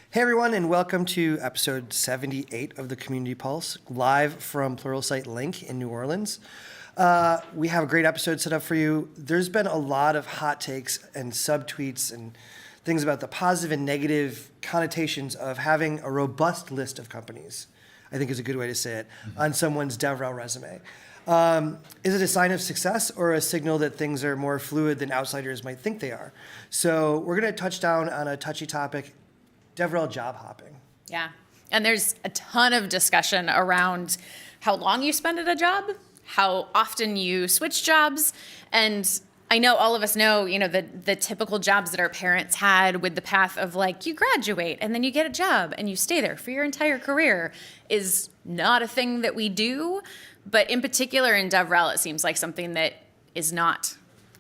Hey everyone, and welcome to episode 78 of the Community Pulse, live from Pluralsight Link in New Orleans. We have a great episode set up for you. There's been a lot of hot takes and subtweets and things about the positive and negative connotations of having a robust list of companies, I think is a good way to say it, on someone's DevRel resume. Is it a sign of success or a signal that things are more fluid than outsiders might think they are? So we're going to touch down on a touchy topic, DevRel job hopping. Yeah. And there's a ton of discussion around how long you spend at a job, how often you switch jobs. And I know all of us know, the typical jobs that our parents had with the path of like, you graduate and then you get a job and you stay there for your entire career is not a thing that we do. But in particular in DevRel, it seems like something that is not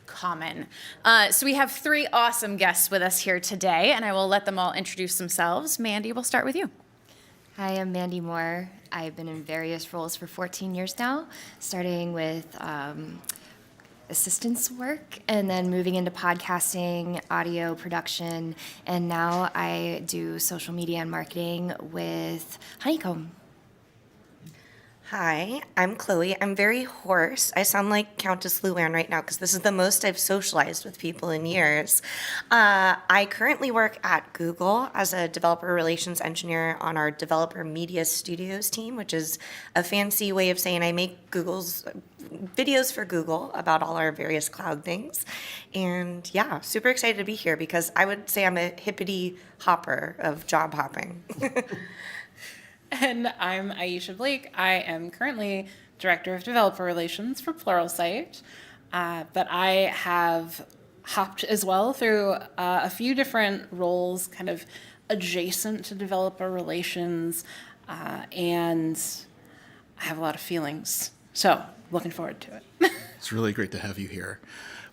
common. So we have three awesome guests with us here today, and I will let them all introduce themselves. Mandy, we'll start with you. Hi, I'm Mandy Moore. I've been in various roles for 14 years now, starting with assistance work and then moving into podcasting, audio production, and now I do social media and marketing with Honeycomb. Hi, I'm Chloe. I'm very hoarse. I sound like Countess Luann right now because this is the most I've socialized with people in years. I currently work at Google as a developer relations engineer on our developer media studios team, which is a fancy way of saying I make Google's videos for Google about all our various cloud things. And yeah, super excited to be here because I would say I'm a hippity hopper of job hopping. And I'm Aisha Blake. I am currently Director of Developer Relations for Pluralsight, but I have hopped as well through a few different roles kind of adjacent to developer relations, and I have a lot of feelings. So looking forward to it. It's really great to have you here.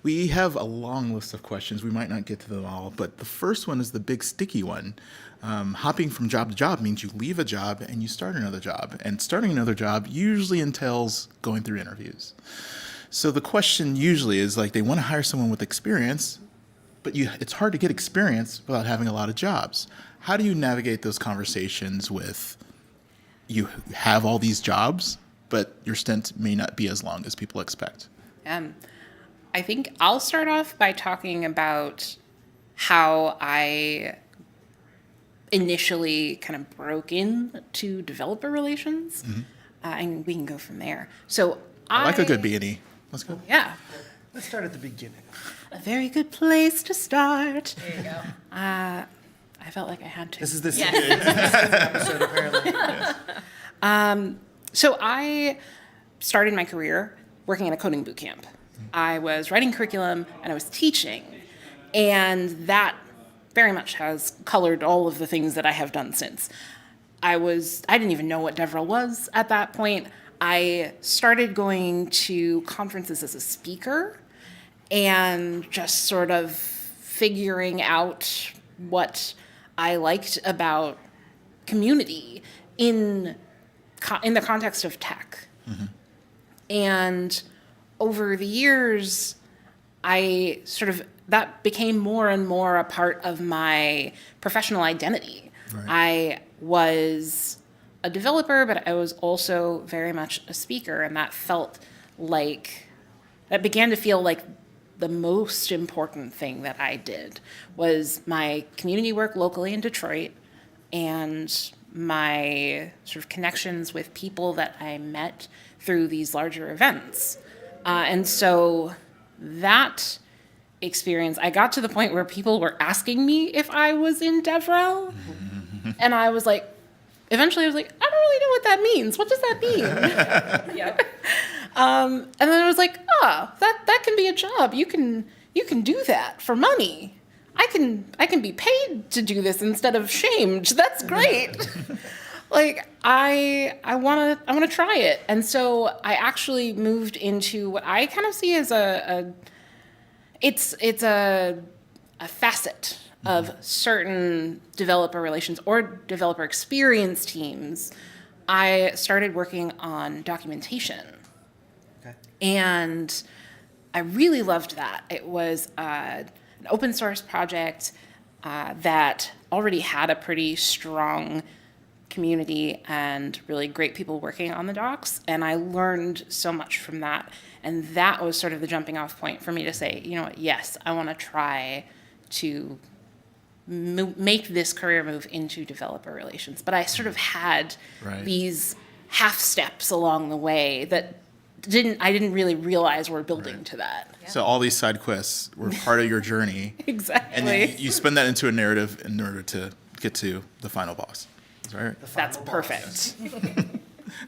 We have a long list of questions. We might not get to them all, but the first one is the big sticky one. Hopping from job to job means you leave a job and you start another job. And starting another job usually entails going through interviews. So the question usually is like they want to hire someone with experience, but it's hard to get experience without having a lot of jobs. How do you navigate those conversations with you have all these jobs, but your stint may not be as long as people expect? I think I'll start off by talking about how I initially kind of broke into developer relations, and we can go from there. So I like a good B&E. Let's go. Yeah. Let's start at the beginning. A very good place to start. There you go. I felt like I had to. This is this Yes. episode, apparently. So I started my career working at a coding boot camp. I was writing curriculum and I was teaching, and that very much has colored all of the things that I have done since. I didn't even know what DevRel was at that point. I started going to conferences as a speaker and just sort of figuring out what I liked about community in the context of tech. Mm-hmm. And over the years, that became more and more a part of my professional identity. Right. I was a developer, but I was also very much a speaker, and that began to feel like the most important thing that I did was my community work locally in Detroit and my sort of connections with people that I met through these larger events. And so that experience, I got to the point where people were asking me if I was in DevRel. And I was like, eventually I was like, I don't really know what that means. What does that mean? Yep. And then I was like, that can be a job. You can do that for money. I can be paid to do this instead of shamed. That's great. Like I want to try it. And so I actually moved into what I kind of see as it's a facet of certain developer relations or developer experience teams. I started working on documentation. Okay. And I really loved that. It was an open source project that already had a pretty strong community and really great people working on the docs, and I learned so much from that. And that was sort of the jumping off point for me to say, you know what, yes, I want to try to make this career move into developer relations. But I sort of had these half steps along the way that I didn't really realize we're building to that. So all these side quests were part of your journey. Exactly. And you spin that into a narrative in order to get to the final boss. Is that right? That's perfect.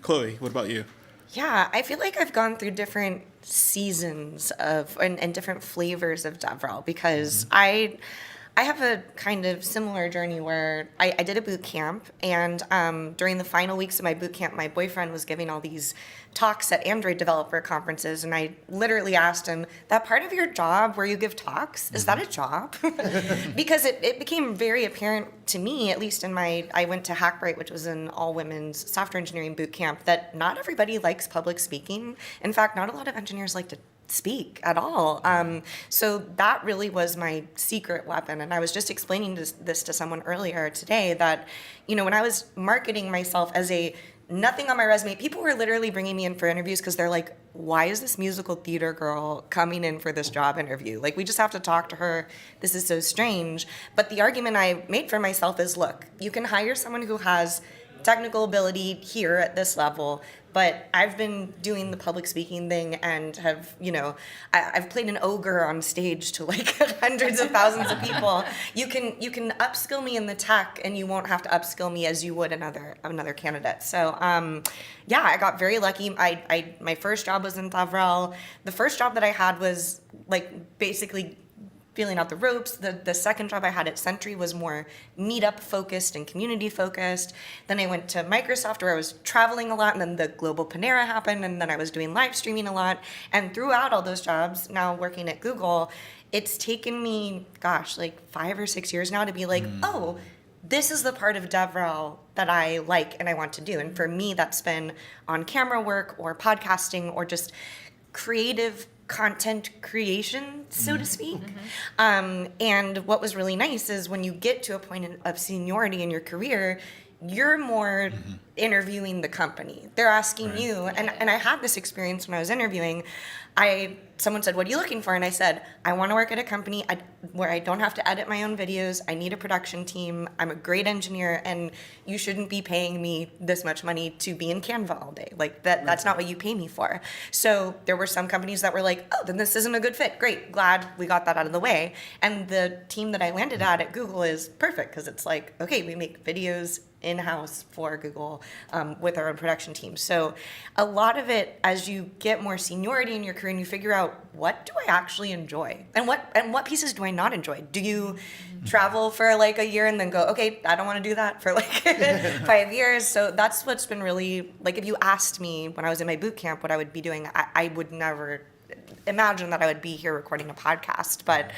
Chloe, what about you? Yeah, I feel like I've gone through different seasons of and different flavors of DevRel because I have a kind of similar journey where I did a boot camp, and during the final weeks of my boot camp, my boyfriend was giving all these talks at Android developer conferences, and I literally asked him, that part of your job where you give talks, is that a job? Because it became very apparent to me, at least I went to Hackbright, which was an all-women's software engineering boot camp, that not everybody likes public speaking. In fact, not a lot of engineers like to speak at all. So that really was my secret weapon. And I was just explaining this to someone earlier today that, when I was marketing myself as nothing on my resume, people were literally bringing me in for interviews because they're like, why is this musical theater girl coming in for this job interview? Like, we just have to talk to her. This is so strange. But the argument I made for myself is, look, you can hire someone who has technical ability here at this level, but I've been doing the public speaking thing and have, I've played an ogre on stage to like hundreds of thousands of people. You can upskill me in the tech, and you won't have to upskill me as you would another candidate. So yeah, I got very lucky. My first job was in DevRel. The first job that I had was like basically feeling out the ropes. The second job I had at Sentry was more meetup focused and community focused. Then I went to Microsoft, where I was traveling a lot, and then the global Panera happened, and then I was doing live streaming a lot. And throughout all those jobs, now working at Google, it's taken me, like 5 or 6 years now to be like, oh, this is the part of DevRel that I like and I want to do. And for me, that's been on camera work or podcasting or just creative content creation, so to speak. And what was really nice is when you get to a point of seniority in your career, you're more interviewing the company. They're asking you, and I had this experience when I was interviewing. Someone said, what are you looking for? And I said, I want to work at a company where I don't have to edit my own videos. I need a production team. I'm a great engineer, and you shouldn't be paying me this much money to be in Canva all day. Like that's not what you pay me for. So there were some companies that were like, oh, then this isn't a good fit. Great, glad we got that out of the way. And the team that I landed at Google is perfect because it's like, okay, we make videos in-house for Google with our own production team. So a lot of it, as you get more seniority in your career and you figure out, what do I actually enjoy? And what pieces do I not enjoy? Do you travel for like a year and then go, okay, I don't want to do that for like 5 years? So that's what's been really, like, if you asked me when I was in my boot camp what I would be doing, I would never imagine that I would be here recording a podcast. But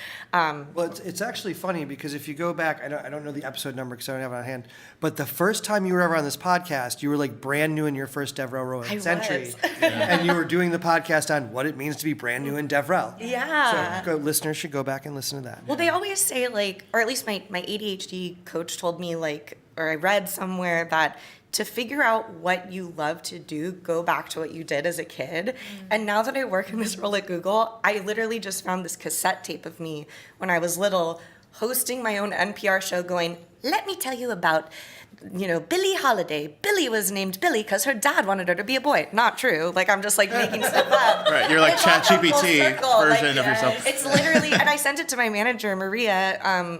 well, it's actually funny because if you go back, I don't know the episode number because I don't have it on hand, but the first time you were ever on this podcast, you were like brand new in your first DevRel role at Sentry, and you were doing the podcast on what it means to be brand new in DevRel. Yeah. So listeners should go back and listen to that. Well, they always say, like, or at least my ADHD coach told me, like, or I read somewhere that to figure out what you love to do, go back to what you did as a kid. And now that I work in this role at Google, I literally just found this cassette tape of me when I was little, hosting my own NPR show going, let me tell you about, Billie Holiday. Billie was named Billie because her dad wanted her to be a boy. Not true. Like, I'm just like making stuff up. Right, you're like It's all come full ChatGPT circle. version of yourself. It's literally, and I sent it to my manager, Maria,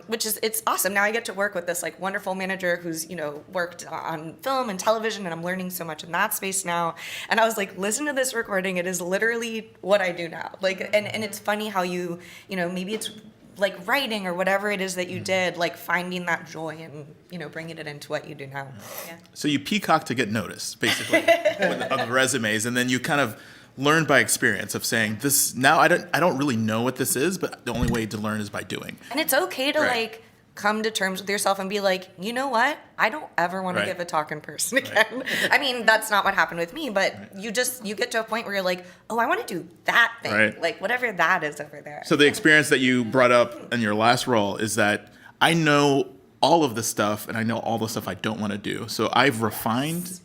it's awesome. Now I get to work with this like wonderful manager who's, worked on film and television, and I'm learning so much in that space now. And I was like, listen to this recording. It is literally what I do now. Like, and it's funny how maybe it's like writing or whatever it is that you did, like finding that joy and, bringing it into what you do now. Yeah. So you peacock to get noticed, basically, of resumes, and then you kind of learn by experience of saying this. Now I don't really know what this is, but the only way to learn is by doing. And it's okay to like come to terms with yourself and be like, you know what? I don't ever want to give a talk in person again. I mean, that's not what happened with me, but you get to a point where you're like, oh, I want to do that thing, like whatever that is over there. So the experience that you brought up in your last role is that I know all of the stuff, and I know all the stuff I don't want to do. So I've refined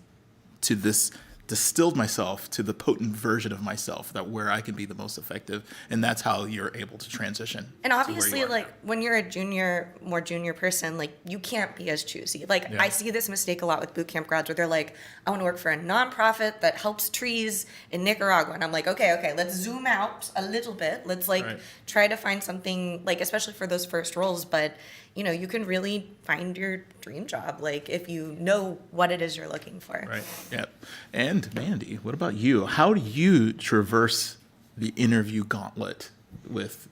to this, distilled myself to the potent version of myself that where I can be the most effective, and that's how you're able to transition. And to where obviously, you are like now. when you're a more junior person, like you can't be as choosy. Like Yeah. I see this mistake a lot with boot camp grads where they're like, I want to work for a nonprofit that helps trees in Nicaragua. And I'm like, okay, let's zoom out a little bit. Let's like Right. try to find something like, especially for those first roles, but you know, you can really find your dream job, like if you know what it is you're looking for. Right. Yeah. And Mandy, what about you? How do you traverse the interview gauntlet with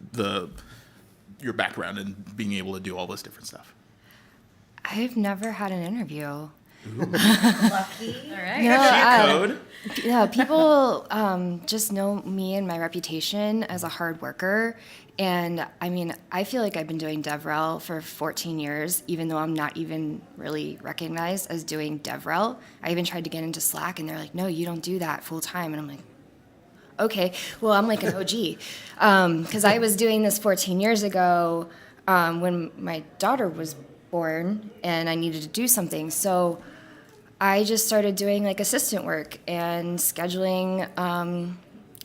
your background and being able to do all this different stuff? I've never had an interview. Lucky. All right. No, Code? yeah, people just know me and my reputation as a hard worker. And I mean, I feel like I've been doing DevRel for 14 years, even though I'm not even really recognized as doing DevRel. I even tried to get into Slack, and they're like, no, you don't do that full time. And I'm like, okay, well, I'm like an OG. Because I was doing this 14 years ago when my daughter was born, and I needed to do something. So I just started doing like assistant work and scheduling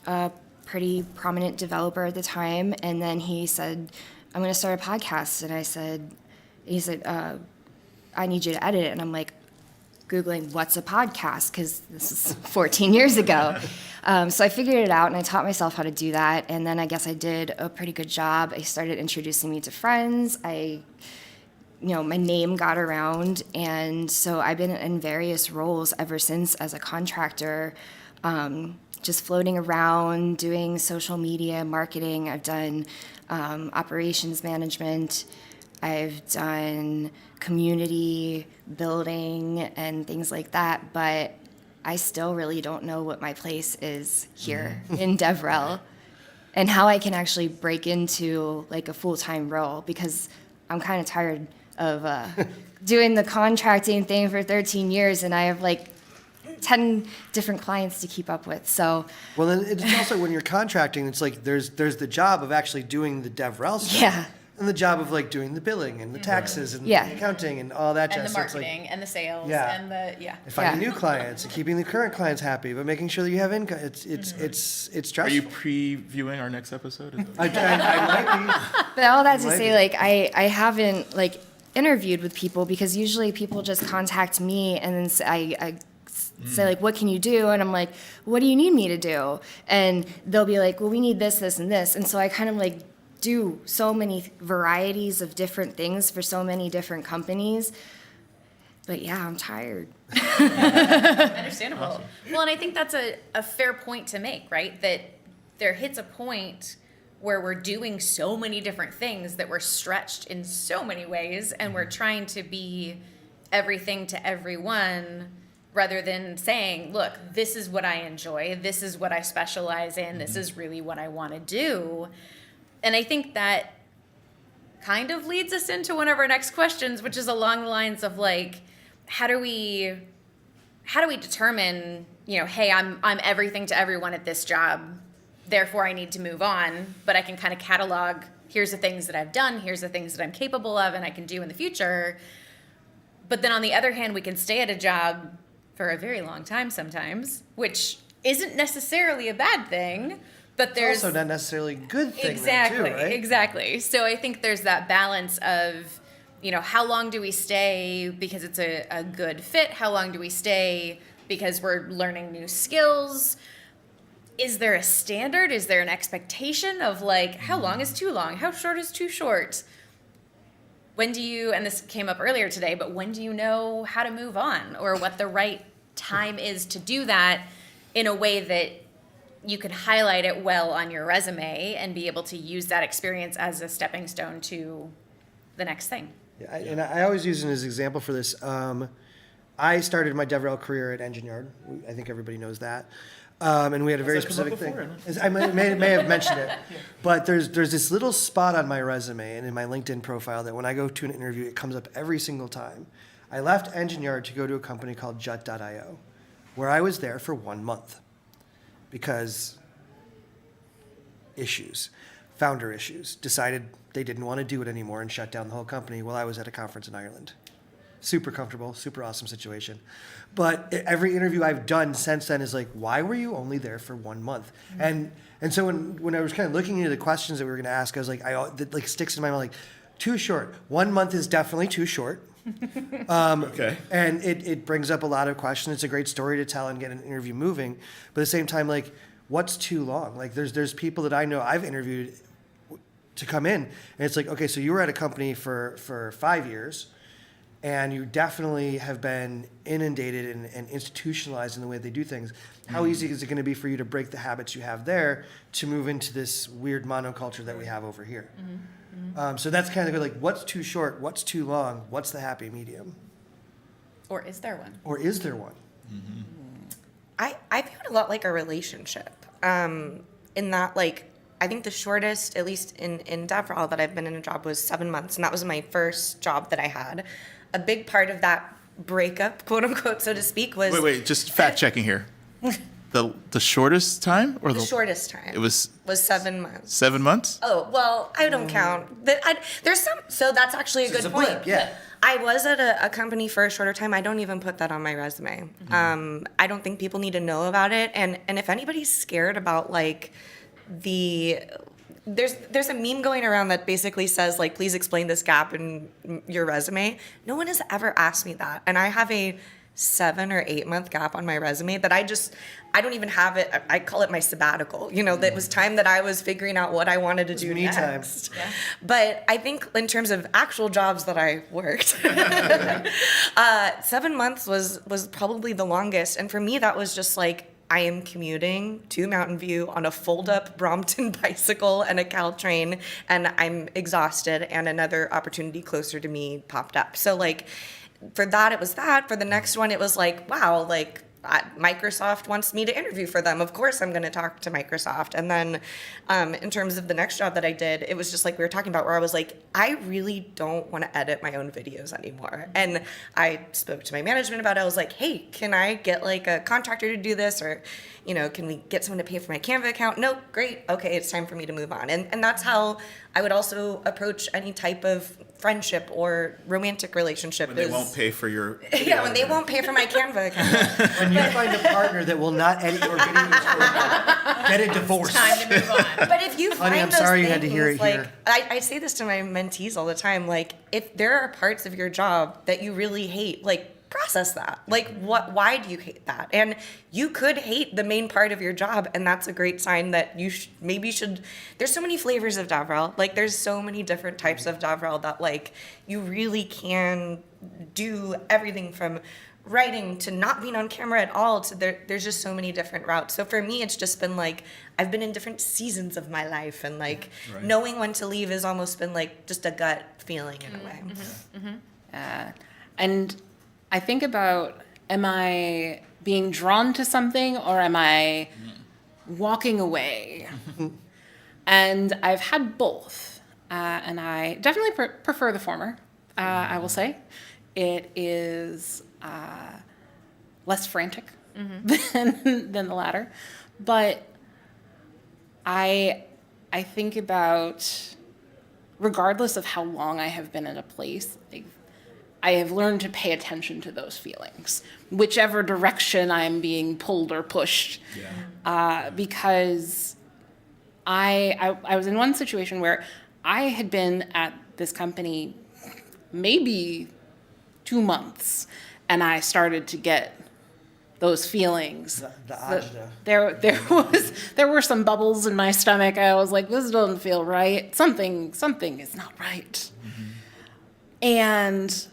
a pretty prominent developer at the time. And then he said, I'm going to start a podcast. And he said, I need you to edit it. And I'm like, Googling what's a podcast, because this is 14 years ago. So I figured it out and I taught myself how to do that. And then I guess I did a pretty good job. I started introducing me to friends. My name got around, and so I've been in various roles ever since as a contractor, just floating around, doing social media marketing. I've done operations management. I've done community building and things like that, but I still really don't know what my place is here in DevRel and how I can actually break into like a full-time role, because I'm kind of tired of doing the contracting thing for 13 years, and I have like 10 different clients to keep up with. So Well, then it's also when you're contracting, it's like there's the job of actually doing the DevRel stuff. Yeah. And the job of like doing the billing and the taxes and Yeah. the accounting and all that And jazz. the So it's like- marketing and the sales Yeah. and the and finding Yeah. new clients and keeping the current clients happy, but making sure that you have income. It's Are stressful. you previewing our next episode? Is that- I might be. But all that to Might say, be. like, I haven't, like, interviewed with people, because usually people just contact me and then say, like, what can you do? And I'm like, what do you need me to do? And they'll be like, well, we need this, this, and this. And so I kind of, like, do so many varieties of different things for so many different companies. But yeah, I'm tired. Understandable. Well, and I think that's a fair point to make, right? That there hits a point where we're doing so many different things that we're stretched in so many ways, and we're trying to be everything to everyone, rather than saying, look, this is what I enjoy, this is what I specialize in, this is really what I want to do. And I think that kind of leads us into one of our next questions, which is along the lines of like, how do we determine, hey, I'm everything to everyone at this job, therefore I need to move on, but I can kind of catalog, here's the things that I've done, here's the things that I'm capable of and I can do in the future. But then on the other hand, we can stay at a job for a very long time sometimes, which isn't necessarily a bad thing, but there's Also not necessarily a good thing exactly, then too, right? exactly. So I think there's that balance of, how long do we stay because it's a good fit? How long do we stay because we're learning new skills? Is there a standard? Is there an expectation of like, how long is too long? How short is too short? When do you, and this came up earlier today, but when do you know how to move on, or what the right time is to do that in a way that you can highlight it well on your resume and be able to use that experience as a stepping stone to the next thing? Yeah, and I always use it as an example for this. I started my DevRel career at Engine Yard. I think everybody knows that. And we had a very that come up specific thing. before? I may have mentioned it, but there's this little spot on my resume and in my LinkedIn profile that when I go to an interview, it comes up every single time. I left Engine Yard to go to a company called Jut.io, where I was there for 1 month because issues. founder issues, decided they didn't want to do it anymore and shut down the whole company while I was at a conference in Ireland. Super comfortable, super awesome situation. But every interview I've done since then is like, why were you only there for 1 month? And so when I was kind of looking into the questions that we were going to ask, I was like, that like sticks in my mind, like, too short. 1 month is definitely too short. Okay. And it brings up a lot of questions. It's a great story to tell and get an interview moving. But at the same time, like, what's too long? Like, there's people that I know I've interviewed to come in, and it's like, okay, so you were at a company for 5 years, and you definitely have been inundated and institutionalized in the way they do things. How easy is it going to be for you to break the habits you have there to move into this weird monoculture that we have over here? So that's kind of like, what's too short? What's too long? What's the happy medium? Or is there one? Or is there one? I view it a lot like a relationship. In that, like, I think the shortest, at least in DevRel, that I've been in a job was 7 months, and that was my first job that I had. A big part of that breakup, quote unquote, so to speak, was Wait, just fact checking here. The shortest time or the shortest time. It was 7 months. 7 months? Oh, well, I don't count. There's some, so that's actually a It's good a point. blip, yeah. I was at a company for a shorter time. I don't even put that on my resume. I don't think people need to know about it. And if anybody's scared about like there's a meme going around that basically says like, please explain this gap in your resume. No one has ever asked me that. And I have a 7 or 8 month gap on my resume that I don't even have it. I call it my sabbatical. You know, that was time that I was figuring out what I wanted to do me time. next. Yeah. But I think in terms of actual jobs that I worked, 7 months was probably the longest. And for me, that was just like, I am commuting to Mountain View on a fold-up Brompton bicycle and a Caltrain, and I'm exhausted, and another opportunity closer to me popped up. So, like, for that, it was that. For the next one, it was like, wow, like, Microsoft wants me to interview for them. Of course, I'm going to talk to Microsoft. And then in terms of the next job that I did, it was just like we were talking about, where I was like, I really don't want to edit my own videos anymore. And I spoke to my management about it. I was like, hey, can I get like a contractor to do this? Or, you know, can we get someone to pay for my Canva account? No, great. Okay, it's time for me to move on. And that's how I would also approach any type of friendship or romantic relationship. When they won't pay for your Yeah, when they won't pay for my Canva account. When you find a partner that will not edit your videos, get a divorce. Time to move on. But if you find Honey, I'm those sorry you things, had to hear it like, here. I say this to my mentees all the time, like, if there are parts of your job that you really hate, like, process that. Like, why do you hate that? And you could hate the main part of your job, and that's a great sign that you maybe should. There's so many flavors of DevRel. Like, there's so many different types of DevRel that, like, you really can do everything from writing to not being on camera at all to there's just so many different routes. So for me, it's just been like, I've been in different seasons of my life, and like knowing when to leave has almost been like just a gut feeling in a way. And I think about, am I being drawn to something or am I walking away? And I've had both. And I definitely prefer the former, I will say. It is less frantic than the latter. But I think about, regardless of how long I have been at a place, like, I have learned to pay attention to those feelings, whichever direction I'm being pulled or pushed. Because I was in one situation where I had been at this company maybe 2 months, and I started to get those feelings. The agita. There were some bubbles in my stomach. I was like, this doesn't feel right. Something is not right. And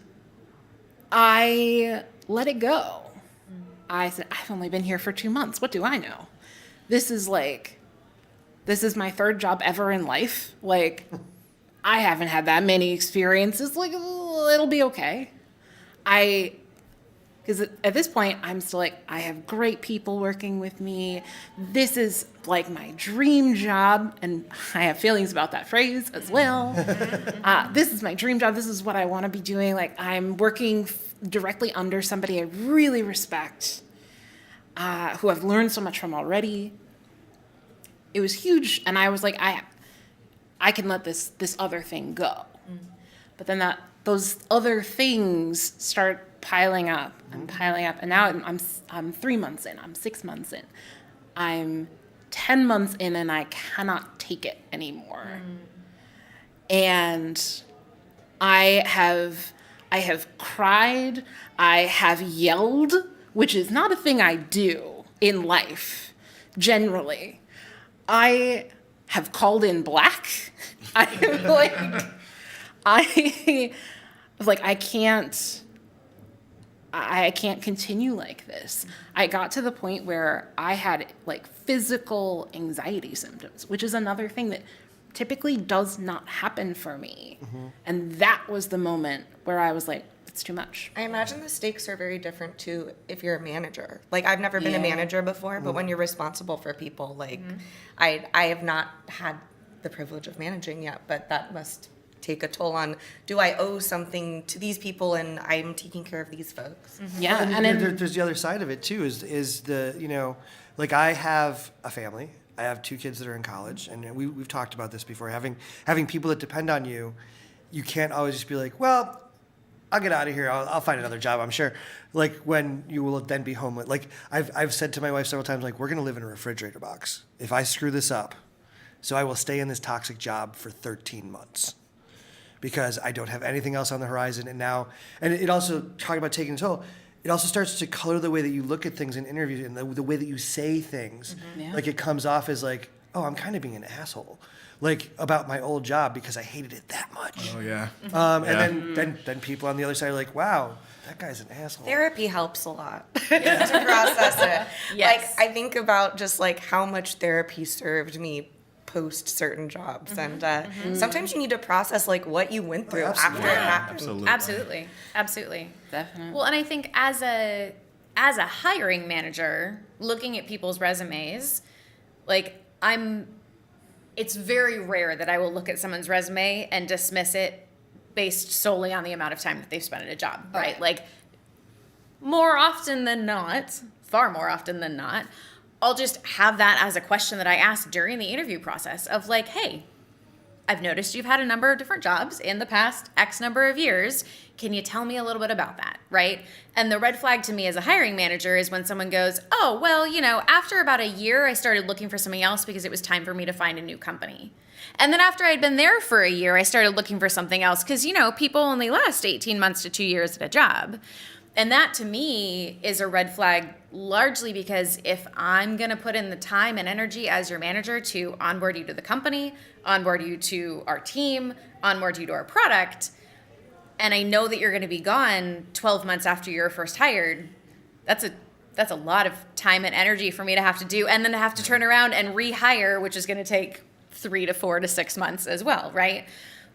I let it go. I said, I've only been here for 2 months. What do I know? This is my third job ever in life. Like, I haven't had that many experiences. Like, it'll be okay. Because at this point, I'm still like, I have great people working with me. This is like my dream job. And I have feelings about that phrase as well. This is my dream job. This is what I want to be doing. Like, I'm working directly under somebody I really respect, who I've learned so much from already. It was huge. And I was like, I can let this other thing go. But then those other things start piling up and piling up. And now I'm 3 months in, I'm 6 months in, I'm 10 months in, and I cannot take it anymore. And I have cried, I have yelled, which is not a thing I do in life, generally. I have called in black. I can't continue like this. I got to the point where I had like physical anxiety symptoms, which is another thing that typically does not happen for me. And that was the moment where I was like, it's too much. I imagine the stakes are very different too if you're a manager. Like, I've never been a manager before, but when you're responsible for people, like, I have not had the privilege of managing yet, but that must take a toll on, do I owe something to these people and I'm taking care of these folks? Yeah, And and then there's the other side of it too, is the, you know, like I have a family. I have 2 kids that are in college, and we've talked about this before. Having people that depend on you, you can't always just be like, well, I'll get out of here. I'll find another job, I'm sure. Like, when you will then be home. Like, I've said to my wife several times, like, we're going to live in a refrigerator box. If I screw this up, so I will stay in this toxic job for 13 months because I don't have anything else on the horizon. And it also, talking about taking a toll, it also starts to color the way that you look at things in interviews and the way that you say things. Yeah. Like, it comes off as like, oh, I'm kind of being an asshole, like, about my old job because I hated it that much. Oh yeah. And then people on the other side are like, wow, that guy's an asshole. Therapy helps a lot to process it. Yes. Like, I think about just like how much therapy served me post certain jobs, and sometimes you need to process like what you went through after absolutely. it happened. Absolutely. Absolutely. definitely. Well, and I think as a hiring manager, looking at people's resumes, like it's very rare that I will look at someone's resume and dismiss it based solely on the amount of time that they've spent at a job, right? Like, more often than not, far more often than not, I'll just have that as a question that I ask during the interview process of like, hey, I've noticed you've had a number of different jobs in the past X number of years. Can you tell me a little bit about that, right? And the red flag to me as a hiring manager is when someone goes, oh, well, you know, after about a year, I started looking for something else because it was time for me to find a new company. And then after I'd been there for a year, I started looking for something else because, you know, people only last 18 months to 2 years at a job. And that to me is a red flag, largely because if I'm going to put in the time and energy as your manager to onboard you to the company, onboard you to our team, onboard you to our product, and I know that you're going to be gone 12 months after you're first hired, that's a lot of time and energy for me to have to do, and then to have to turn around and rehire, which is going to take 3 to 4 to 6 months as well, right?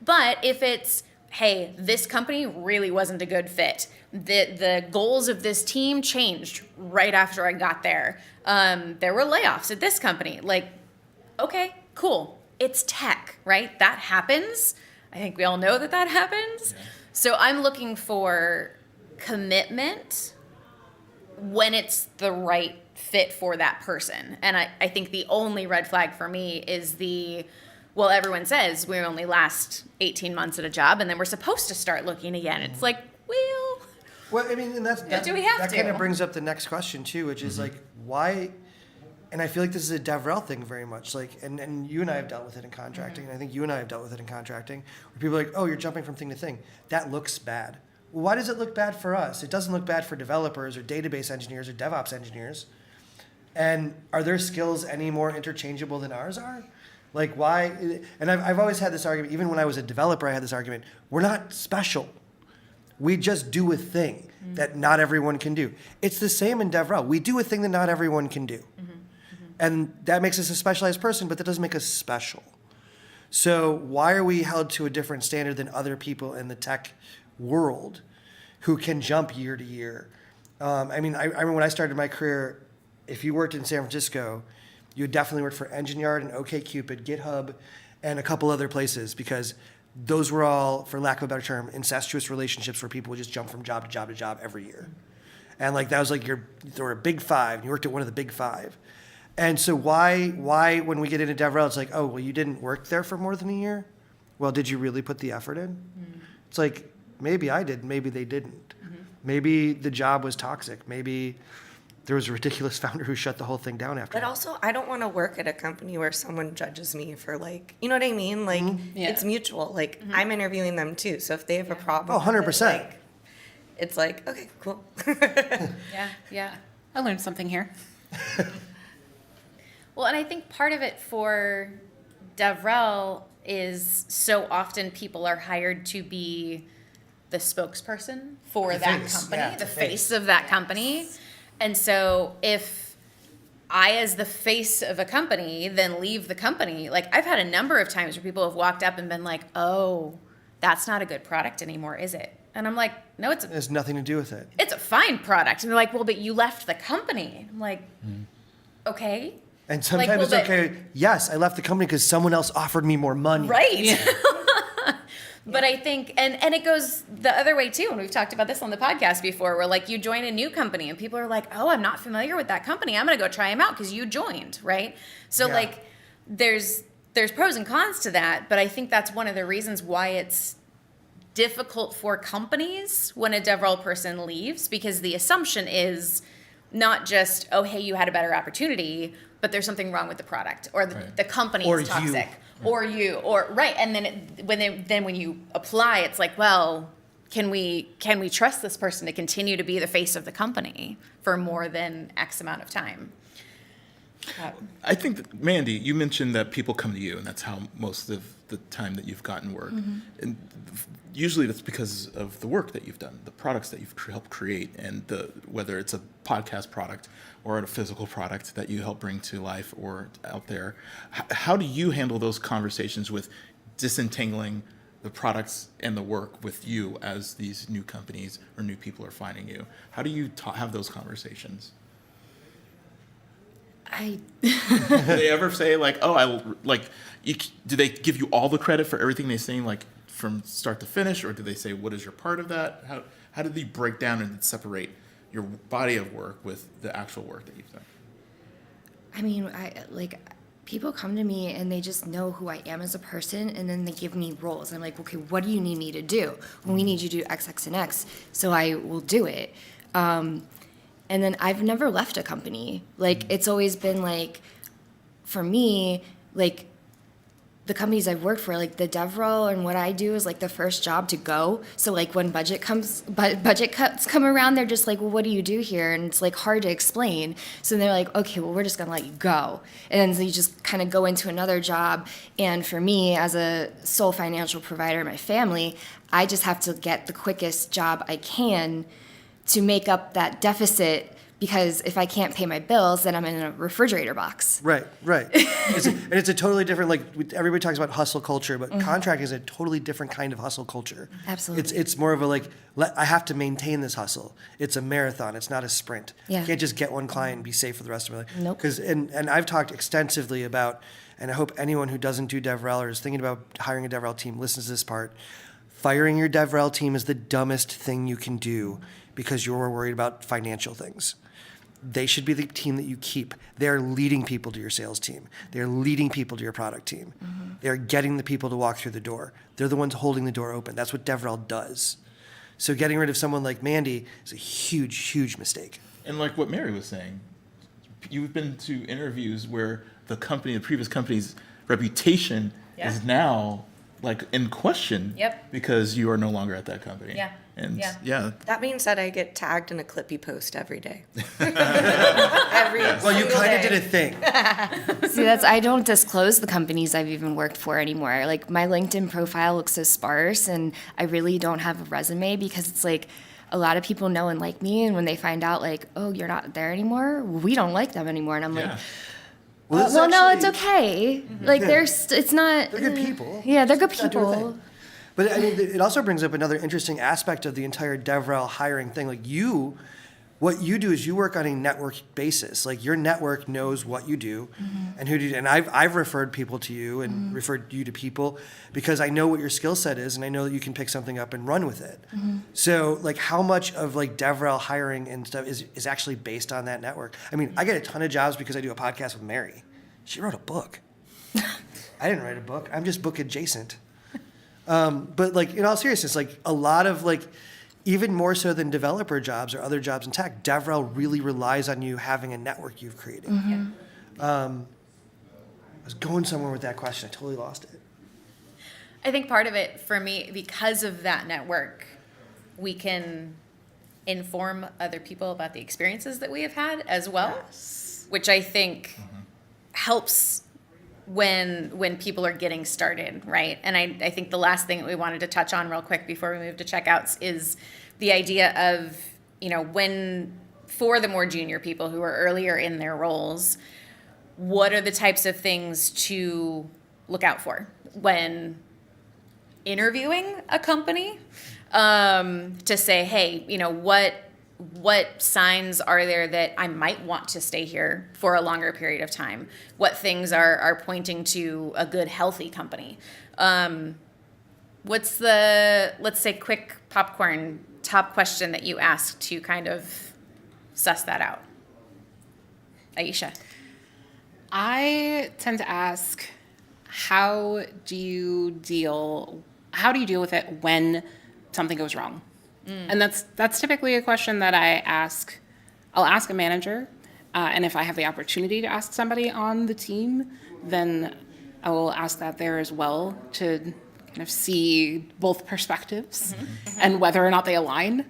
But if it's, hey, this company really wasn't a good fit. The goals of this team changed right after I got there. There were layoffs at this company. Like, okay, cool. It's tech, right? That happens. I think we all know that happens. Yeah. So I'm looking for commitment when it's the right fit for that person. And I think the only red flag for me is well, everyone says we only last 18 months at a job and then we're supposed to start looking again. It's like, Well, I mean, and that do we have that to? kind of brings up the next question too, which is like, why? And I feel like this is a DevRel thing very much. Like, and you and I have dealt with it in contracting, and I think you and I have dealt with it in contracting, where people are like, oh, you're jumping from thing to thing. That looks bad. Well, why does it look bad for us? It doesn't look bad for developers or database engineers or DevOps engineers. And are their skills any more interchangeable than ours are? Like, why? And I've always had this argument, even when I was a developer, I had this argument, we're not special. We just do a thing that not everyone can do. It's the same in DevRel. We do a thing that not everyone can do. And that makes us a specialized person, but that doesn't make us special. So why are we held to a different standard than other people in the tech world who can jump year to year? I mean, I remember when I started my career, if you worked in San Francisco, you would definitely work for EngineYard and OkCupid, GitHub, and a couple other places, because those were all, for lack of a better term, incestuous relationships where people would just jump from job to job to job every year. And like that was like there were a big five, and you worked at one of the big five. And so why when we get into DevRel, it's like, oh, well, you didn't work there for more than a year? Well, did you really put the effort in? It's like, maybe I did, maybe they didn't. Maybe the job was toxic. Maybe there was a ridiculous founder who shut the whole thing down after. But also, I don't want to work at a company where someone judges me for like, you know what I mean? Like, Yeah. it's mutual. Like, I'm interviewing them too. So if they have a problem, Oh, 100%. with it, like, it's like, okay, cool. Yeah. I learned something here. Well, and I think part of it for DevRel is so often people are hired to be the spokesperson for The that face, company, yeah, the the face face. of that company. And so if I, as the face of a company, then leave the company, like I've had a number of times where people have walked up and been like, oh, that's not a good product anymore, is it? And I'm like, no, It has nothing to do with it. it's a fine product. And they're like, well, but you left the company. I'm like, okay. And sometimes well, it's okay. Yes, I left the company because someone else offered me more money. Right. But I think, and it goes the other way too. And we've talked about this on the podcast before, where like you join a new company and people are like, oh, I'm not familiar with that company. I'm going to go try them out because you joined, right? So Yeah. like there's pros and cons to that. But I think that's one of the reasons why it's difficult for companies when a DevRel person leaves, because the assumption is not just, oh, hey, you had a better opportunity, but there's something wrong with the product, or the company Or is you. toxic, or you, or right. And then when you apply, it's like, well, can we trust this person to continue to be the face of the company for more than X amount of time? I think, that, Mandy, you mentioned that people come to you, and that's how most of the time that you've gotten work. And usually that's because of the work that you've done, the products that you've helped create, and whether it's a podcast product or a physical product that you help bring to life or out there. How do you handle those conversations with disentangling the products and the work with you as these new companies or new people are finding you? How do you have those conversations? I Do they ever say like, "Oh, do they give you all the credit for everything they sing, like from start to finish, or do they say, "What is your part of that"? How do they break down and separate your body of work with the actual work that you've done? I mean, people come to me and they just know who I am as a person, and then they give me roles. I'm like, okay, what do you need me to do? Well, we need you to do X, X, and X, so I will do it. And then I've never left a company. Like, it's always been like, for me, like, the companies I've worked for, like the DevRel and what I do is like the first job to go. So like when budget cuts come around, they're just like, well, what do you do here? And it's like hard to explain. So they're like, okay, well, we're just gonna let you go. And then you just kind of go into another job. And for me, as a sole financial provider in my family, I just have to get the quickest job I can to make up that deficit, because if I can't pay my bills, then I'm in a refrigerator box. Right. And it's a totally different, everybody talks about hustle culture, but contracting is a totally different kind of hustle culture. Absolutely. It's more of a I have to maintain this hustle. It's a marathon. It's not a sprint. Yeah. You can't just get one client and be safe for the rest of your life. Nope. And I've talked extensively about, and I hope anyone who doesn't do DevRel or is thinking about hiring a DevRel team listens to this part. Firing your DevRel team is the dumbest thing you can do because you're worried about financial things. They should be the team that you keep. They're leading people to your sales team. They're leading people to your product team. They're getting the people to walk through the door. They're the ones holding the door open. That's what DevRel does. So getting rid of someone like Mandy is a huge, huge mistake. And like what Mary was saying, you've been to interviews where the previous company's reputation Yeah. is now like in question. Yep. Because you are no longer at that company. Yeah. And Yeah. That being said, I get tagged in a Clippy post every day. Every Well, you single kind of day. did a thing. See, I don't disclose the companies I've even worked for anymore. Like, my LinkedIn profile looks so sparse, and I really don't have a resume, because it's like a lot of people know and like me, and when they find out, like, oh, you're not there anymore, we don't like them anymore. And I'm like, Well, this is well, no, actually- it's okay. Like, it's not. They're good people. Yeah, they're good Just not doing a people. thing. But I mean, it also brings up another interesting aspect of the entire DevRel hiring thing. Like, you What you do is you work on a network basis. Like your network knows what you do and who do you, and I've referred people to you and referred you to people because I know what your skill set is and I know that you can pick something up and run with it. So like how much of like DevRel hiring and stuff is actually based on that network? I mean, I get a ton of jobs because I do a podcast with Mary. She wrote a book. I didn't write a book. I'm just book adjacent. But like in all seriousness, like a lot of like, even more so than developer jobs or other jobs in tech, DevRel really relies on you having a network you've created. I was going somewhere with that question. I totally lost it. I think part of it for me, because of that network, we can inform other people about the experiences that we have had as well, which I think helps when people are getting started, right? And I think the last thing that we wanted to touch on real quick before we move to checkouts is the idea of, when for the more junior people who are earlier in their roles, what are the types of things to look out for when interviewing a company, to say, hey, what signs are there that I might want to stay here for a longer period of time? What things are pointing to a good, healthy company? What's the, let's say, quick popcorn top question that you ask to kind of suss that out? Aisha. I tend to ask, how do you deal with it when something goes wrong? And that's typically a question that I'll ask a manager, and if I have the opportunity to ask somebody on the team, then I will ask that there as well to kind of see both perspectives and whether or not they align.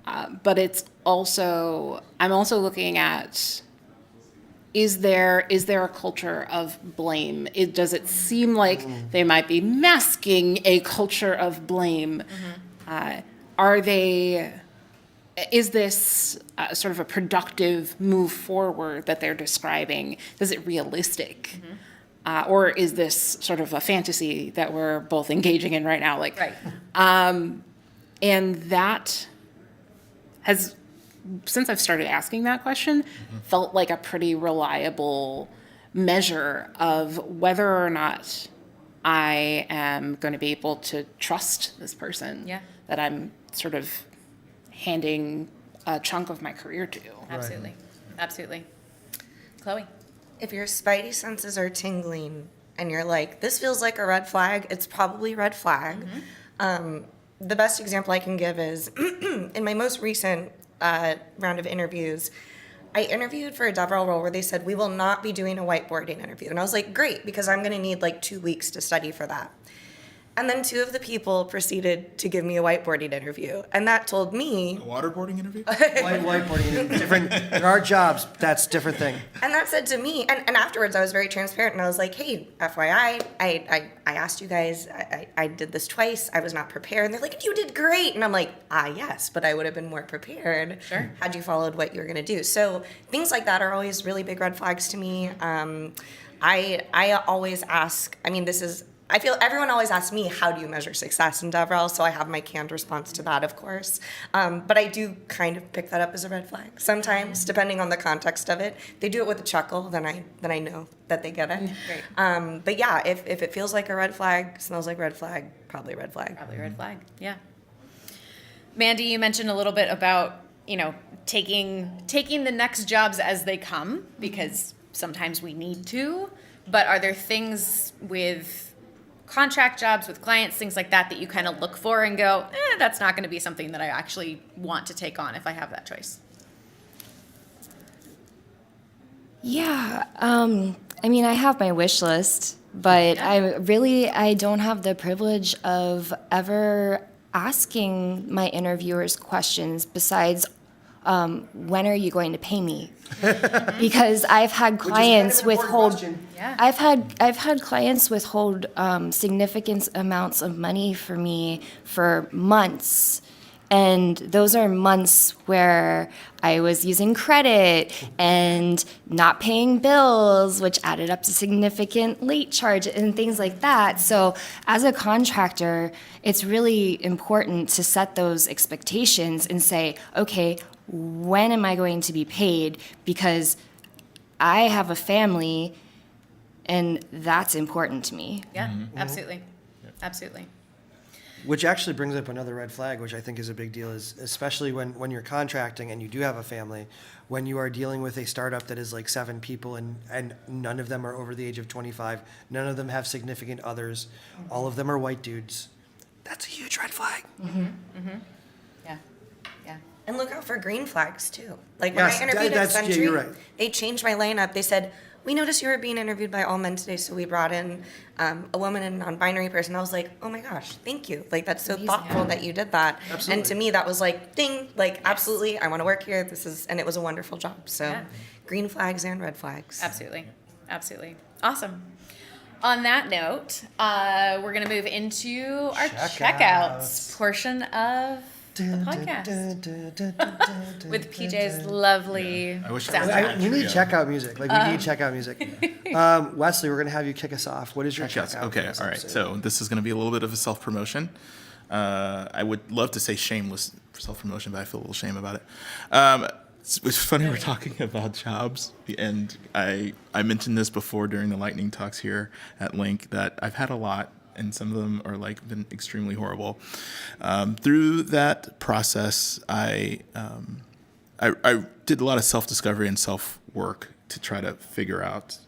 But I'm also looking at, is there a culture of blame? Does it seem like they might be masking a culture of blame? Is this sort of a productive move forward that they're describing? Is it realistic? Or is this sort of a fantasy that we're both engaging in right now? Right. And that has, since I've started asking that question, felt like a pretty reliable measure of whether or not I am going to be able to trust this person that I'm sort of handing a chunk of my career to. Absolutely. Absolutely. Chloe. If your spidey senses are tingling and you're like, this feels like a red flag, it's probably red flag. The best example I can give is in my most recent round of interviews, I interviewed for a DevRel role where they said, we will not be doing a whiteboarding interview. And I was like, great, because I'm going to need like 2 weeks to study for that. And then 2 of the people proceeded to give me a whiteboarding interview. And that told me... A waterboarding interview? Whiteboarding, different. There are jobs, that's a different thing. And that said to me, and afterwards I was very transparent and I was like, hey, FYI, I asked you guys, I did this twice, I was not prepared. And they're like, you did great. And I'm like, yes, but I would have been more prepared had you followed what you were gonna do. So things like that are always really big red flags to me. I always ask, I feel everyone always asks me, how do you measure success in DevRel? So I have my canned response to that, of course. But I do kind of pick that up as a red flag. Sometimes, depending on the context of it, they do it with a chuckle, then I know that they get it. Great. But yeah, if it feels like a red flag, smells like red flag, probably red flag. Probably red flag. Yeah. Mandy, you mentioned a little bit about, taking the next jobs as they come, because sometimes we need to. But are there things with contract jobs, with clients, things like that you kind of look for and go, that's not going to be something that I actually want to take on if I have that choice? Yeah, I have my wish list, but I don't have the privilege of ever asking my interviewers questions besides, when are you going to pay me? Because I've had clients withhold. Yeah. I've had clients withhold significant amounts of money for me for months, And those are months where I was using credit and not paying bills, which added up to significant late charge and things like that. So as a contractor, it's really important to set those expectations and say, okay, when am I going to be paid? Because I have a family and that's important to me. Yeah, absolutely. Absolutely. Which actually brings up another red flag, which I think is a big deal, is especially when you're contracting and you do have a family, when you are dealing with a startup that is like 7 people and none of them are over the age of 25, none of them have significant others, all of them are white dudes. That's a huge red flag. Yeah. Yeah. And look out for green flags too. Like Yes, when I interviewed at that's- yeah, Century, you're right. they changed my lineup. They said, "We noticed you were being interviewed by all men today, so we brought in a woman and a non-binary person." I was like, "Oh my gosh, thank you! Like that's so thoughtful that you did that." Absolutely. And to me, that was like, ding! Like absolutely, I want to work here. And it was a wonderful job. So, Yeah. green flags and red flags. Absolutely. Absolutely. Awesome. On that note, we're going to move into our checkouts portion of the podcast with PJ's lovely I wish I soundtrack. was We need checkout music. Like, we need checkout music. Wesley, we're going to have you kick us off. What is your Checkouts. checkout? Okay, for this all right. episode? So this is going to be a little bit of a self-promotion. I would love to say shameless self-promotion, but I feel a little shame about it. It's funny we're talking about jobs, and I mentioned this before during the lightning talks here at Link that I've had a lot, and some of them are like been extremely horrible. Through that process, I did a lot of self-discovery and self-work to try to figure out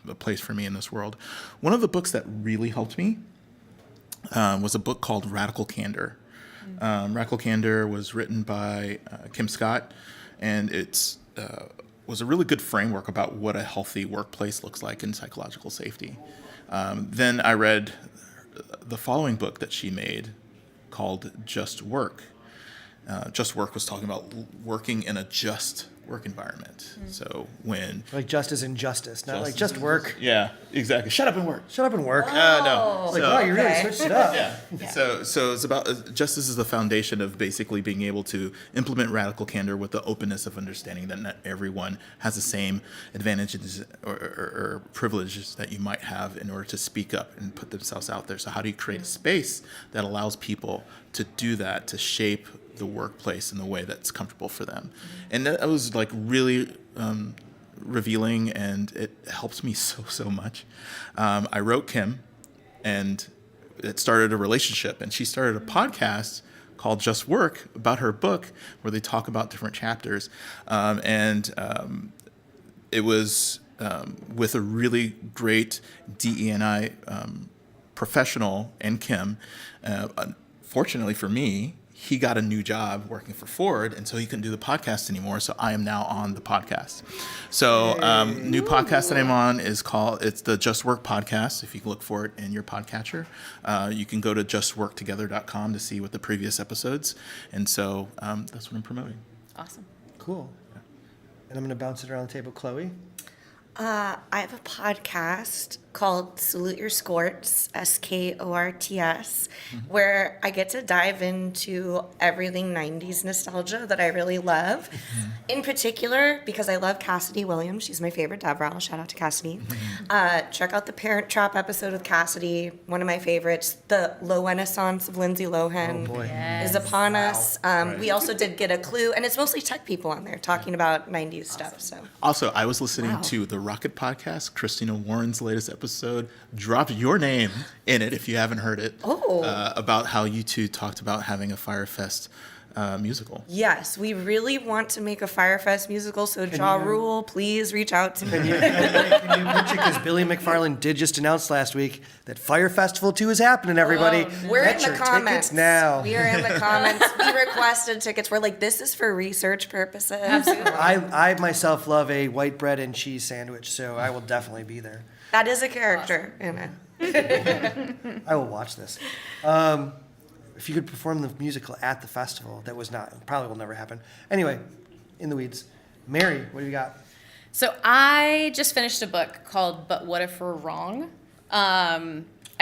a place for me in this world. One of the books that really helped me was a book called Radical Candor. Radical Candor was written by Kim Scott, and it's was a really good framework about what a healthy workplace looks like in psychological safety. Then I read the following book that she made called Just Work. Just Work was talking about working in a just work environment. So when Like justice and justice, not like Justice just work. yeah, exactly. Shut up and work. Shut up and work. No. Like, So- wow, you really okay. switched it up. Yeah. So it's about justice is the foundation of basically being able to implement radical candor with the openness of understanding that not everyone has the same advantages or privileges that you might have in order to speak up and put themselves out there. So how do you create a space that allows people to do that, to shape the workplace in the way that's comfortable for them? And that was like really revealing, and it helped me so much. I wrote Kim, and it started a relationship, and she started a podcast called Just Work about her book, where they talk about different chapters, it was with a really great DE&I professional and Kim. Fortunately for me, he got a new job working for Ford, and so he couldn't do the podcast anymore. So I am now on the podcast. So new podcast that I'm on it's the Just Work podcast. If you look for it in your podcatcher, you can go to justworktogether.com to see what the previous episodes. And so that's what I'm promoting. Awesome. Cool. And I'm going to bounce it around the table. Chloe? I have a podcast called Salute Your Skorts, SKORTS, where I get to dive into everything 90s nostalgia that I really love. In particular, because I love Cassidy Williams. She's my favorite DevRel. Shout out to Cassidy. Check out the Parent Trap episode with Cassidy, one of my favorites. The Low Renaissance of Lindsay Lohan Oh, boy. is upon us. We also did Get a Clue, and it's mostly tech people on there talking about 90s stuff. So. Also, I was listening Wow. to the Rocket Podcast. Christina Warren's latest episode dropped your name in it, if you haven't heard it. Oh. About how you two talked about having a Firefest musical. Yes, we really want to make a Firefest musical, so Ja Rule, please reach out to me. Can you pitch it? Because Billy McFarland did just announce last week that Fire Festival 2 is happening, everybody. We're Get in the your comments tickets now. We are in the comments. We requested tickets. We're like, this is for research purposes. Absolutely. I myself love a white bread and cheese sandwich, so I will definitely be there. That is a character in it. I will watch this. If you could perform the musical at the festival, that was not, probably will never happen. Anyway, in the weeds. Mary, what do you got? So I just finished a book called But What If We're Wrong?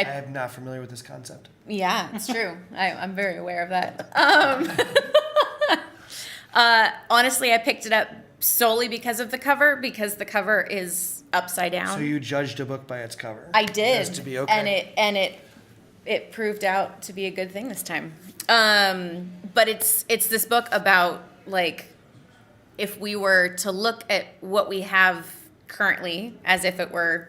I am not familiar with this concept. Yeah, it's true. I'm very aware of that. Honestly, I picked it up solely because of the cover, because the cover is upside down. So you judged a book by its cover. I did, It has to be okay. and it proved out to be a good thing this time. But it's this book about, like, if we were to look at what we have currently as if it were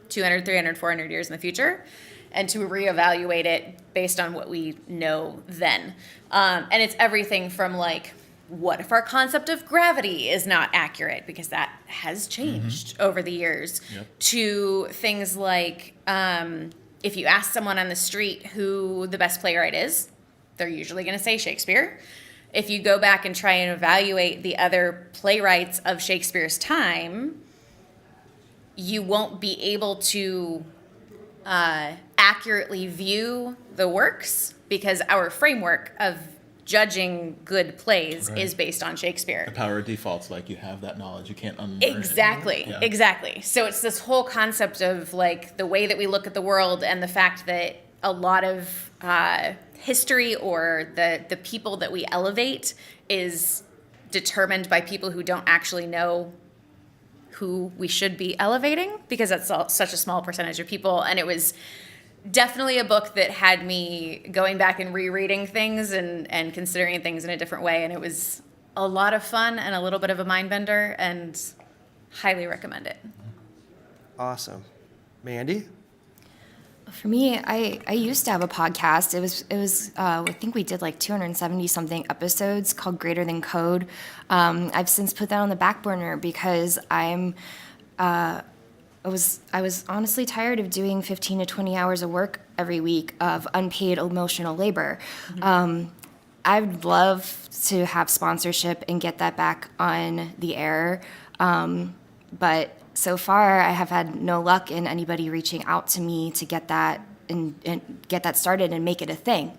200, 300, 400 years in the future, and to reevaluate it based on what we know then. And it's everything from, like, what if our concept of gravity is not accurate, because that has changed over the years, to things like if you ask someone on the street who the best playwright is, they're usually going to say Shakespeare. If you go back and try and evaluate the other playwrights of Shakespeare's time, you won't be able to accurately view the works, because our framework of judging good plays is based on Shakespeare. The power of default's like you have that knowledge, you can't unlearn Exactly, it. Yeah. exactly. So it's this whole concept of, like, the way that we look at the world, and the fact that a lot of history, or the people that we elevate, is determined by people who don't actually know who we should be elevating, because that's such a small percentage of people. And it was definitely a book that had me going back and rereading things and considering things in a different way. And it was a lot of fun and a little bit of a mind bender, and highly recommend it. Awesome. Mandy? For me, I used to have a podcast. It was I think we did like 270 something episodes, called Greater Than Code. I've since put that on the back burner because I was honestly tired of doing 15 to 20 hours of work every week of unpaid emotional labor. I'd love to have sponsorship and get that back on the air, but so far I have had no luck in anybody reaching out to me to get that and get that started and make it a thing.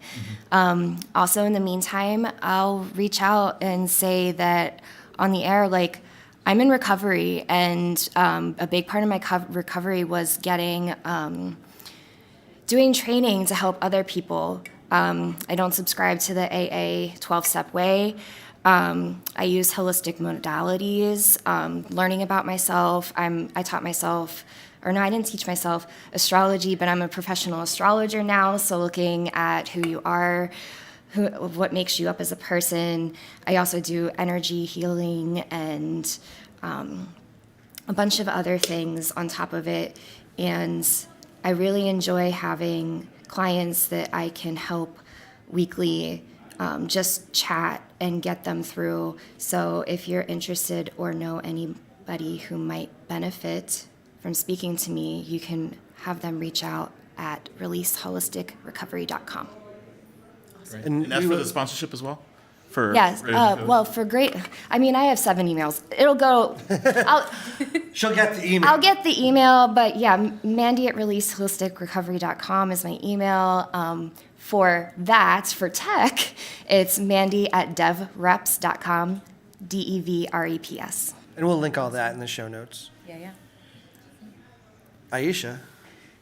Also, in the meantime, I'll reach out and say that on the air, like, I'm in recovery, and a big part of my recovery was doing training to help other people. I don't subscribe to the AA 12-step way. I use holistic modalities, learning about myself. I taught myself, or no, I didn't teach myself astrology, but I'm a professional astrologer now, so looking at who you are, what makes you up as a person. I also do energy healing and a bunch of other things on top of it. And I really enjoy having clients that I can help weekly, just chat and get them through. So if you're interested or know anybody who might benefit from speaking to me, you can have them reach out at releaseholisticrecovery.com. And that's for the sponsorship as well? For Yes, Greater Than Code? well, for great, I mean, I have 7 emails. It'll go, She'll get the email. I'll get the email, but yeah, Mandy at releaseholisticrecovery.com is my email. For that, for tech, it's Mandy at devreps.com, DEVREPS. And we'll link all that in the show notes. Yeah. Aisha?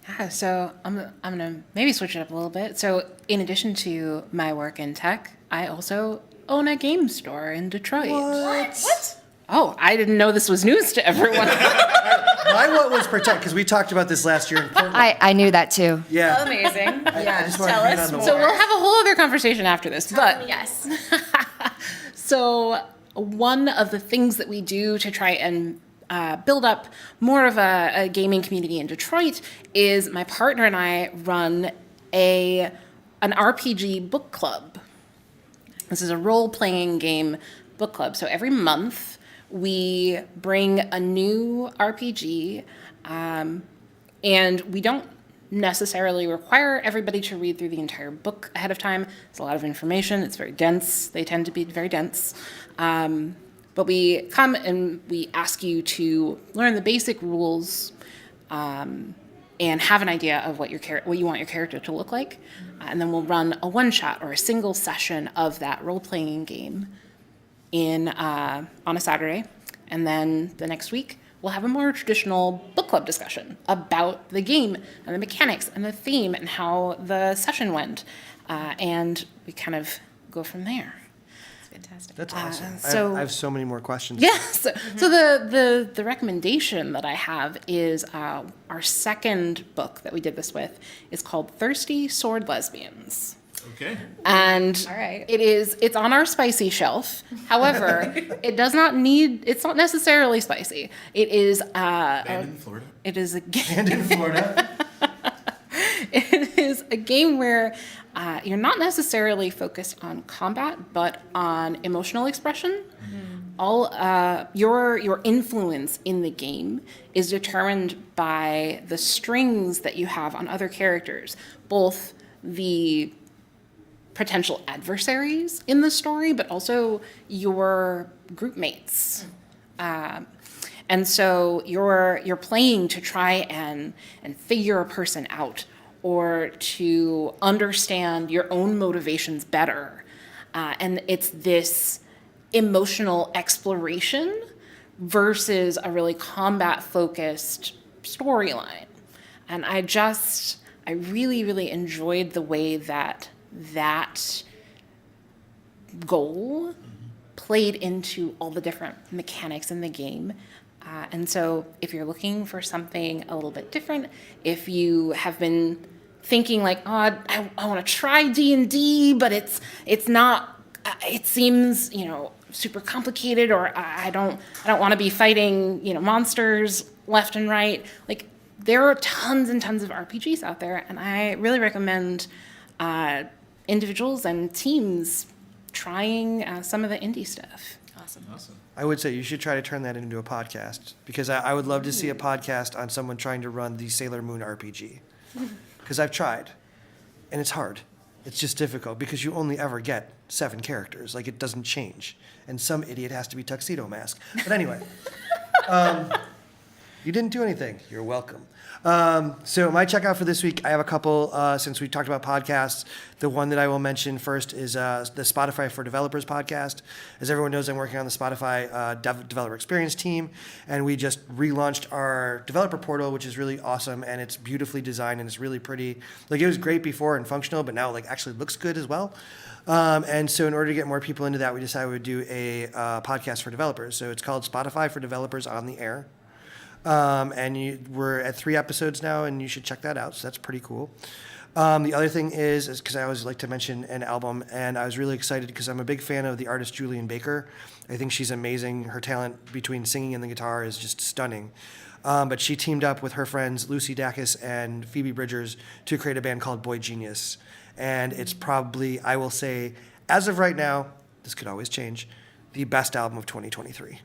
Yeah, so I'm gonna maybe switch it up a little bit. So in addition to my work in tech, I also own a game store in Detroit. What? Oh, I didn't know this was news to everyone. My what was protect, because we talked about this last year in Portland. I knew that too. Yeah. Amazing. I just wanted Tell to be us on the more. So we'll have a whole other conversation after this. But Yes. so one of the things that we do to try and build up more of a gaming community in Detroit is my partner and I run an RPG book club. This is a role-playing game book club. So every month we bring a new RPG, and we don't necessarily require everybody to read through the entire book ahead of time. It's a lot of information. It's very dense. They tend to be very dense. But we come and we ask you to learn the basic rules and have an idea of what you want your character to look like. And then we'll run a one-shot or a single session of that role-playing game on a Saturday. And then the next week, we'll have a more traditional book club discussion about the game and the mechanics and the theme and how the session went. And we kind of go from there. Fantastic. That's awesome. so- I have so many more questions. Yeah. So the recommendation that I have is our second book that we did this with is called Thirsty Sword Lesbians. Okay. And All right. it's on our spicy shelf. However, it's not necessarily spicy. It is Banned in Florida. it is a game. And in Florida. It is a game where you're not necessarily focused on combat, but on emotional expression. All your influence in the game is determined by the strings that you have on other characters, both the potential adversaries in the story, but also your group mates. And so you're playing to try and figure a person out, or to understand your own motivations better. And it's this emotional exploration versus a really combat-focused storyline. And I really, really enjoyed the way that goal played into all the different mechanics in the game. And so if you're looking for something a little bit different, if you have been thinking like, oh, I want to try D&D, but it's not, it seems, super complicated, or I don't want to be fighting, monsters left and right. Like, there are tons and tons of RPGs out there, and I really recommend individuals and teams trying some of the indie stuff. Awesome. I would say you should try to turn that into a podcast, because I would love to see a podcast on someone trying to run the Sailor Moon RPG. Because I've tried, and it's hard. It's just difficult because you only ever get 7 characters. Like, it doesn't change. And some idiot has to be Tuxedo Mask. But anyway, you didn't do anything. You're welcome. So my checkout for this week, I have a couple, since we talked about podcasts. The one that I will mention first is the Spotify for Developers podcast. As everyone knows, I'm working on the Spotify developer experience team, and we just relaunched our developer portal, which is really awesome, and it's beautifully designed, and it's really pretty. Like, it was great before and functional, but now, like, actually looks good as well. And so in order to get more people into that, we decided we would do a podcast for developers. So it's called Spotify for Developers on the Air. We're at 3 episodes now, and you should check that out. So that's pretty cool. The other thing is because I always like to mention an album, and I was really excited because I'm a big fan of the artist Julian Baker. I think she's amazing. Her talent between singing and the guitar is just stunning. But she teamed up with her friends Lucy Dacus and Phoebe Bridgers to create a band called Boy Genius. And it's probably, I will say, as of right now, this could always change, the best album of 2023.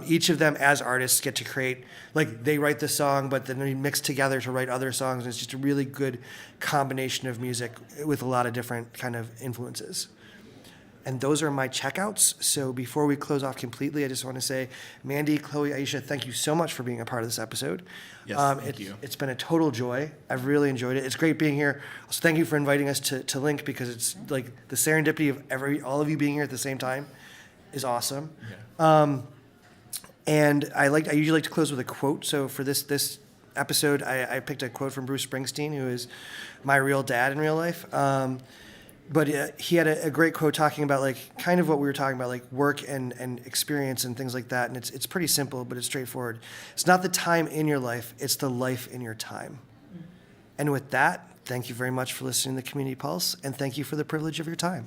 Each of them as artists get to create, like, they write the song, but then they mix together to write other songs. And it's just a really good combination of music with a lot of different kind of influences. And those are my checkouts. So before we close off completely, I just want to say, Mandy, Chloe, Aisha, thank you so much for being a part of this episode. Yes, thank you. It's been a total joy. I've really enjoyed it. It's great being here. Also, thank you for inviting us to Link, because it's like the serendipity of all of you being here at the same time is awesome. Yeah. And I usually like to close with a quote. So for this episode, I picked a quote from Bruce Springsteen, who is my real dad in real life. But he had a great quote talking about, like, kind of what we were talking about, like work and experience and things like that. And it's pretty simple, but it's straightforward. It's not the time in your life, it's the life in your time. And with that, thank you very much for listening to the Community Pulse, and thank you for the privilege of your time.